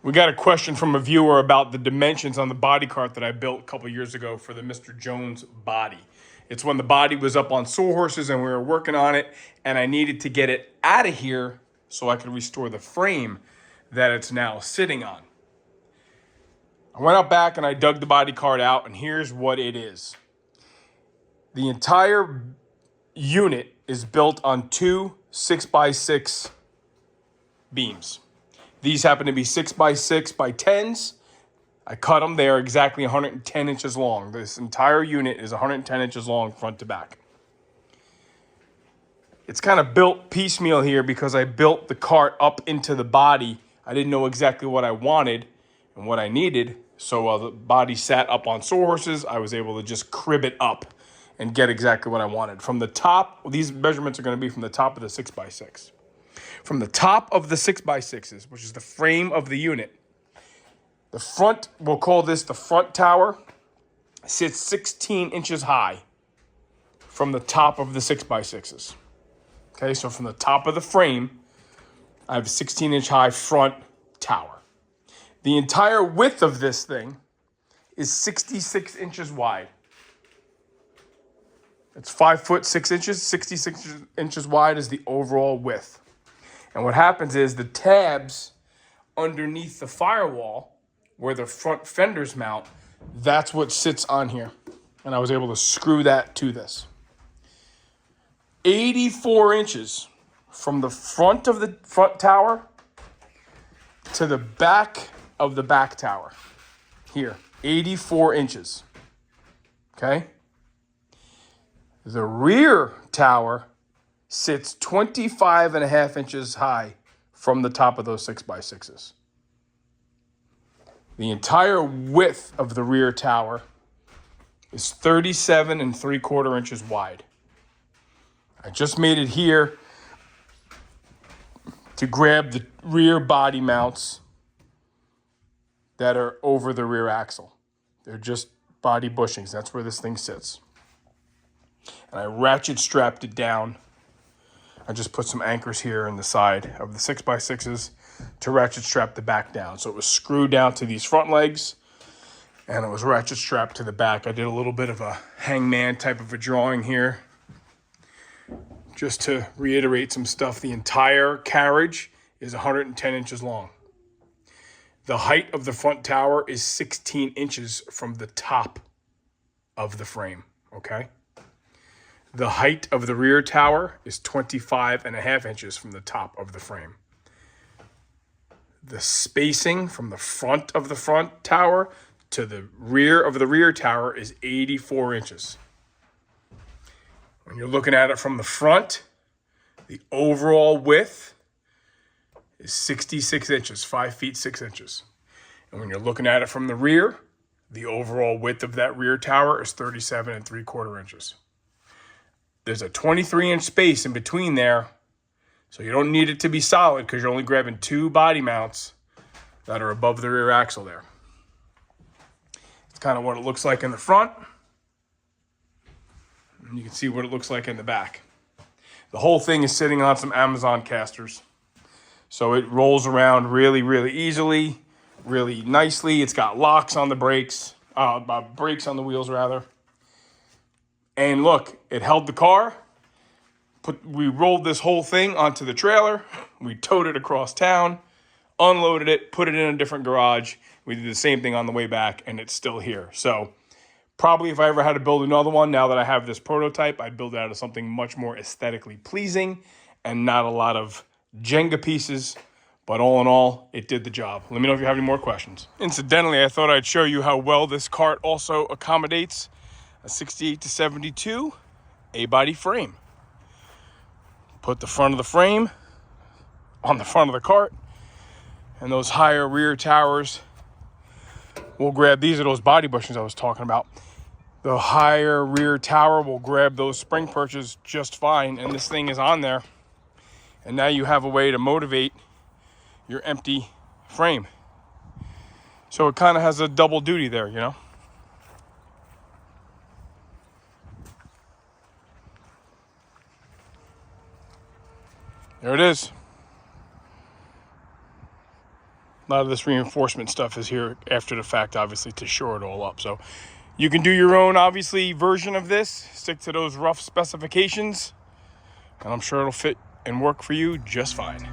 We got a question from a viewer about the dimensions on the body cart that I built a couple years ago for the Mr. Jones body. It's when the body was up on sawhorses and we were working on it, and I needed to get it out of here so I could restore the frame that it's now sitting on. I went out back and I dug the body cart out, and here's what it is. The entire unit is built on two 6x6 beams. These happen to be 6x6 by 10s. I cut them. They are exactly 110 inches long. This entire unit is 110 inches long front to back. It's kind of built piecemeal here because I built the cart up into the body. I didn't know exactly what I wanted and what I needed. So while the body sat up on sawhorses, I was able to just crib it up and get exactly what I wanted. From the top, these measurements are going to be from the top of the 6x6. From the top of the 6x6s, which is the frame of the unit, the front, we'll call this the front tower, sits 16 inches high from the top of the 6x6s. Okay, so from the top of the frame, I have a 16-inch high front tower. The entire width of this thing is 66 inches wide. It's 5 foot 6 inches, 66 inches wide is the overall width. And what happens is the tabs underneath the firewall where the front fenders mount, that's what sits on here. And I was able to screw that to this. 84 inches from the front of the front tower to the back of the back tower. Here, 84 inches. Okay? The rear tower sits 25 and a half inches high from the top of those 6x6s. The entire width of the rear tower is 37 and 3/4 inches wide. I just made it here to grab the rear body mounts that are over the rear axle. They're just body bushings. That's where this thing sits. And I ratchet strapped it down. I just put some anchors here in the side of the 6x6s to ratchet strap the back down. So it was screwed down to these front legs and it was ratchet strapped to the back. I did a little bit of a hangman type of a drawing here just to reiterate some stuff. The entire carriage is 110 inches long. The height of the front tower is 16 inches from the top of the frame, okay? The height of the rear tower is 25 and a half inches from the top of the frame. The spacing from the front of the front tower to the rear of the rear tower is 84 inches. When you're looking at it from the front, the overall width is 66 inches, 5 feet 6 inches. And when you're looking at it from the rear, the overall width of that rear tower is 37 and 3/4 inches. There's a 23-inch space in between there, so you don't need it to be solid because you're only grabbing two body mounts that are above the rear axle there. It's kind of what it looks like in the front. And you can see what it looks like in the back. The whole thing is sitting on some Amazon casters. So it rolls around really, really easily, really nicely. It's got locks on the brakes, brakes on the wheels rather. And look, it held the car. We rolled this whole thing onto the trailer. We towed it across town, unloaded it, put it in a different garage. We did the same thing on the way back, and it's still here. So probably if I ever had to build another one, now that I have this prototype, I'd build it out of something much more aesthetically pleasing and not a lot of Jenga pieces. But all in all, it did the job. Let me know if you have any more questions. Incidentally, I thought I'd show you how well this cart also accommodates a 68 to 72 A-body frame. Put the front of the frame on the front of the cart, and those higher rear towers, we'll grab, these are those body bushings I was talking about. The higher rear tower will grab those spring perches just fine, and this thing is on there. And now you have a way to motivate your empty frame. So it kind of has a double duty there, you know? There it is. A lot of this reinforcement stuff is here after the fact, obviously, to shore it all up. So you can do your own, obviously, version of this. Stick to those rough specifications, and I'm sure it'll fit and work for you just fine.